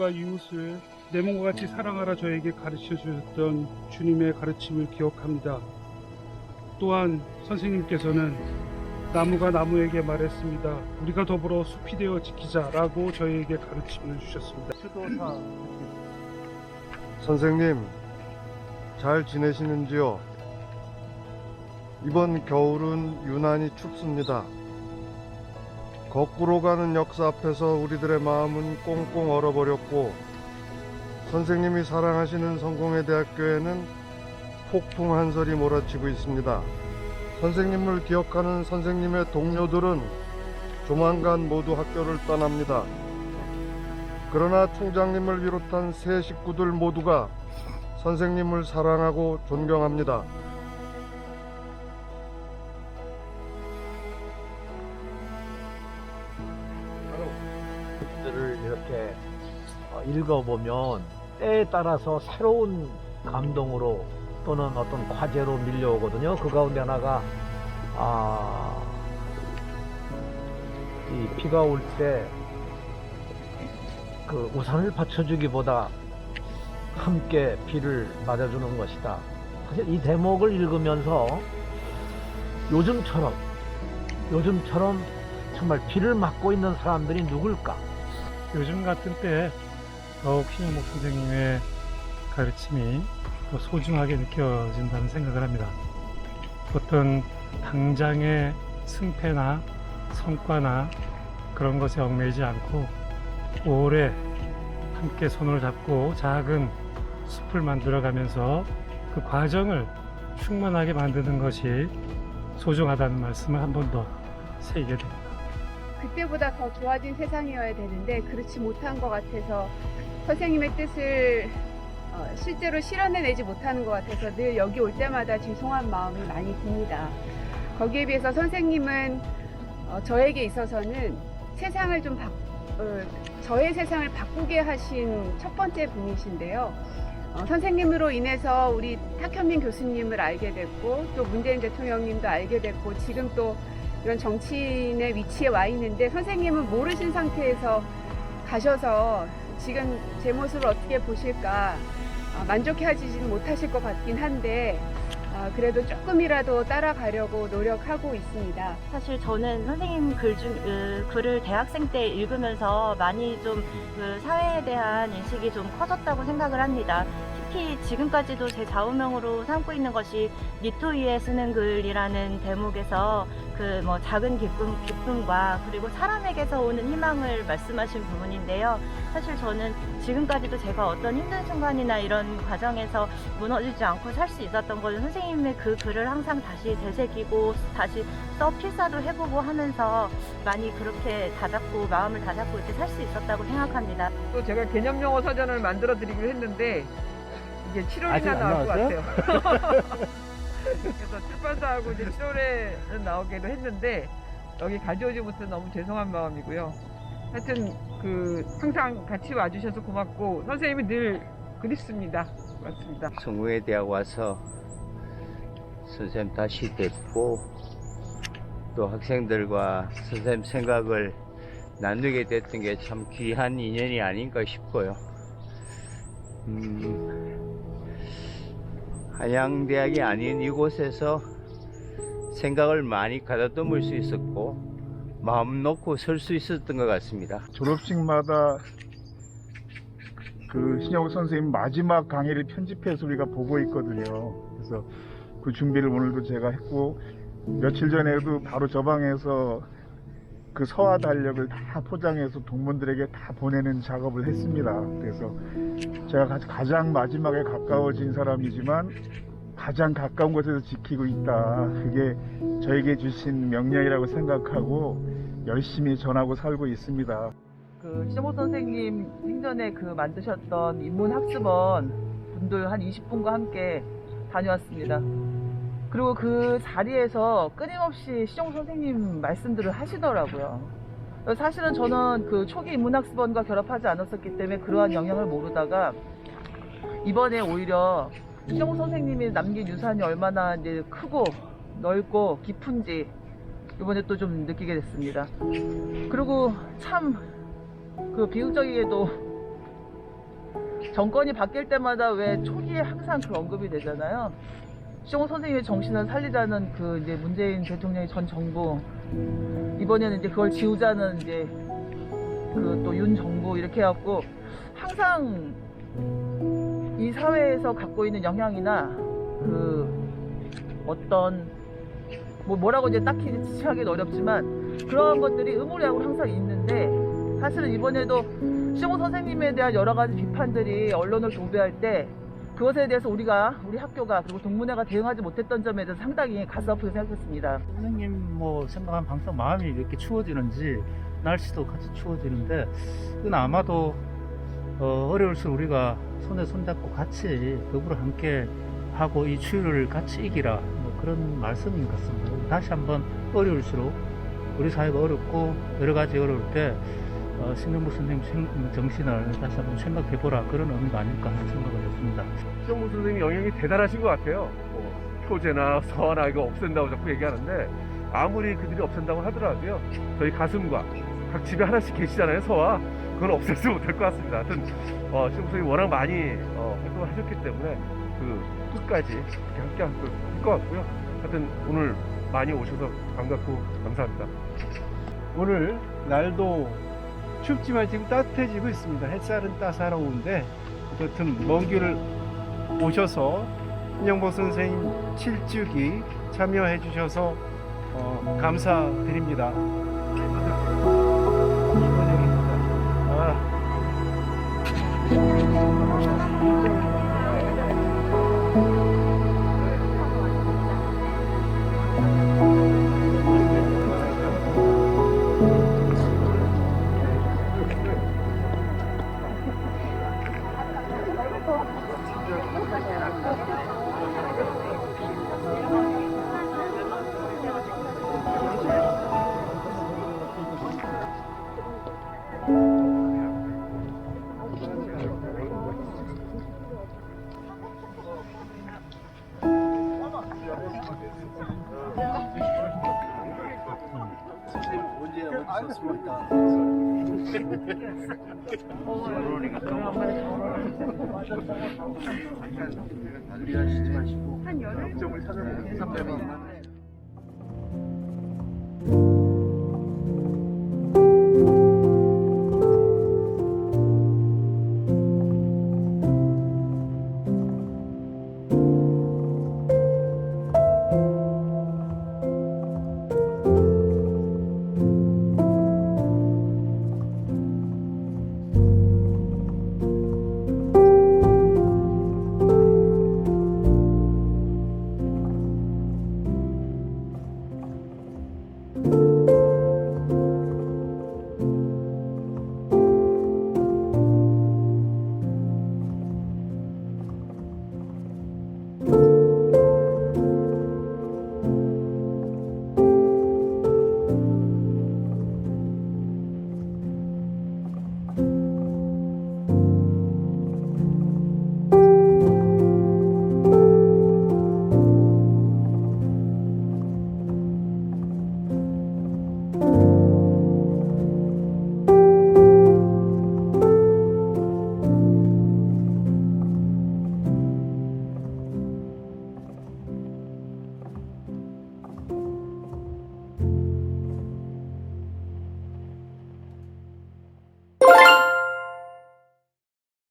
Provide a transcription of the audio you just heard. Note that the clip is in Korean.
하나님과 이웃을 내 몸과 같이 사랑하라 저에게 가르쳐 주셨던 주님의 가르침을 기억합니다. 또한 선생님께서는 나무가 나무에게 말했습니다. 우리가 더불어 숲이 되어 지키자라고 저희에게 가르침을 주셨습니다. 수도사 선생님, 잘 지내시는지요? 이번 겨울은 유난히 춥습니다. 거꾸로 가는 역사 앞에서 우리들의 마음은 꽁꽁 얼어버렸고, 선생님이 사랑하시는 성공회대학교에는 폭풍 한설이 몰아치고 있습니다. 선생님을 기억하는 선생님의 동료들은 조만간 모두 학교를 떠납니다. 그러나 총장님을 비롯한 새 식구들 모두가 선생님을 사랑하고 존경합니다. 들을 이렇게 읽어보면 때에 따라서 새로운 감동으로 또는 어떤 과제로 밀려오거든요. 그 가운데 하나가 이 비가 올 때 그 우산을 받쳐주기보다 함께 비를 맞아주는 것이다. 사실 이 대목을 읽으면서 요즘처럼 정말 비를 맞고 있는 사람들이 누굴까? 요즘 같은 때 더욱 신영목 선생님의 가르침이 더 소중하게 느껴진다는 생각을 합니다. 어떤 당장의 승패나 성과나 그런 것에 얽매이지 않고 오래 함께 손을 잡고 작은 숲을 만들어가면서 그 과정을 충만하게 만드는 것이 소중하다는 말씀을 한 번 더 새기게 됩니다. 그때보다 더 좋아진 세상이어야 되는데 그렇지 못한 것 같아서 선생님의 뜻을 실제로 실현해내지 못하는 것 같아서 늘 여기 올 때마다 죄송한 마음이 많이 듭니다. 거기에 비해서 선생님은 저에게 있어서는 세상을 저의 세상을 바꾸게 하신 첫 번째 분이신데요. 선생님으로 인해서 우리 탁현민 교수님을 알게 됐고 또 문재인 대통령님도 알게 됐고 지금 또 이런 정치인의 위치에 와 있는데 선생님은 모르신 상태에서 가셔서 지금 제 모습을 어떻게 보실까 만족해하지는 못하실 것 같긴 한데 그래도 조금이라도 따라가려고 노력하고 있습니다. 사실 저는 선생님 글을 대학생 때 읽으면서 많이 좀 그 사회에 대한 인식이 좀 커졌다고 생각을 합니다. 특히 지금까지도 제 좌우명으로 삼고 있는 것이 니토 위에 쓰는 글이라는 대목에서 그 뭐 작은 기쁨과 그리고 사람에게서 오는 희망을 말씀하신 부분인데요. 사실 저는 지금까지도 제가 어떤 힘든 순간이나 이런 과정에서 무너지지 않고 살 수 있었던 건 선생님의 그 글을 항상 다시 되새기고 다시 필사도 해보고 하면서 많이 그렇게 다잡고 마음을 다잡고 이렇게 살 수 있었다고 생각합니다. 또 제가 개념영어 사전을 만들어 드리기로 했는데 이게 7월이나 나올 것 같아요. 그래서 출판사하고 이제 7월에 나오기로 했는데 여기 가져오지 못해서 너무 죄송한 마음이고요. 하여튼 항상 같이 와주셔서 고맙고 선생님이 늘 그립습니다. 고맙습니다. 성공회대학 와서 선생님 다시 뵙고 또 학생들과 선생님 생각을 나누게 됐던 게 참 귀한 인연이 아닌가 싶어요. 한양대학이 아닌 이곳에서 생각을 많이 가다듬을 수 있었고 마음 놓고 설 수 있었던 것 같습니다. 졸업식마다 그 신영욱 선생님 마지막 강의를 편집해서 우리가 보고 있거든요. 그래서 그 준비를 오늘도 제가 했고 며칠 전에도 바로 저 방에서 그 서화 달력을 다 포장해서 동문들에게 다 보내는 작업을 했습니다. 그래서 제가 가장 마지막에 가까워진 사람이지만 가장 가까운 곳에서 지키고 있다. 그게 저에게 주신 명령이라고 생각하고 열심히 전하고 살고 있습니다. 신영목 선생님 생전에 만드셨던 인문학습원 분들 한 20분과 함께 다녀왔습니다. 그리고 그 자리에서 끊임없이 신영목 선생님 말씀들을 하시더라고요. 사실은 저는 그 초기 인문학습원과 결합하지 않았었기 때문에 그러한 영향을 모르다가 이번에 오히려 신영목 선생님이 남긴 유산이 얼마나 이제 크고 넓고 깊은지 이번에 또 좀 느끼게 됐습니다. 그리고 참 비극적이게도 정권이 바뀔 때마다 왜 초기에 항상 그 언급이 되잖아요. 시공 선생님의 정신을 살리자는 그 이제 문재인 대통령의 전 정부, 이번에는 이제 그걸 지우자는 이제 그 또 윤 정부 이렇게 해갖고 항상 이 사회에서 갖고 있는 영향이나 그 어떤 뭐라고 이제 딱히 지칭하기는 어렵지만 그런 것들이 의무량으로 항상 있는데, 사실은 이번에도 시공 선생님에 대한 여러 가지 비판들이 언론을 도배할 때 그것에 대해서 우리 학교가 그리고 동문회가 대응하지 못했던 점에 대해서 상당히 가슴 아프게 생각했습니다. 선생님 뭐 생각한 방송 마음이 이렇게 추워지는지 날씨도 같이 추워지는데 그건 아마도 어려울수록 우리가 손에 손잡고 같이 더불어 함께 하고 이 추위를 같이 이기라, 뭐 그런 말씀인 것 같습니다. 다시 한번 어려울수록 우리 사회가 어렵고 여러 가지 어려울 때 신경무 선생님 정신을 다시 한번 생각해보라, 그런 의미가 아닐까 하는 생각을 했습니다. 신경무 선생님 영향이 대단하신 것 같아요. 표제나 서화나 이거 없앤다고 자꾸 얘기하는데 아무리 그들이 없앤다고 하더라도요, 저희 가슴과 각 집에 하나씩 계시잖아요, 서화. 그건 없앨 수 못할 것 같습니다. 하여튼 신경무 선생님이 워낙 많이 활동을 하셨기 때문에 그 끝까지 함께 할 것 같고요. 하여튼 오늘 많이 오셔서 반갑고 감사합니다. 오늘 날도 춥지만 지금 따뜻해지고 있습니다. 햇살은 따사로운데 어쨌든 먼 길을 오셔서 신경보 선생님 7주기 참여해 주셔서 감사드립니다. 한 여름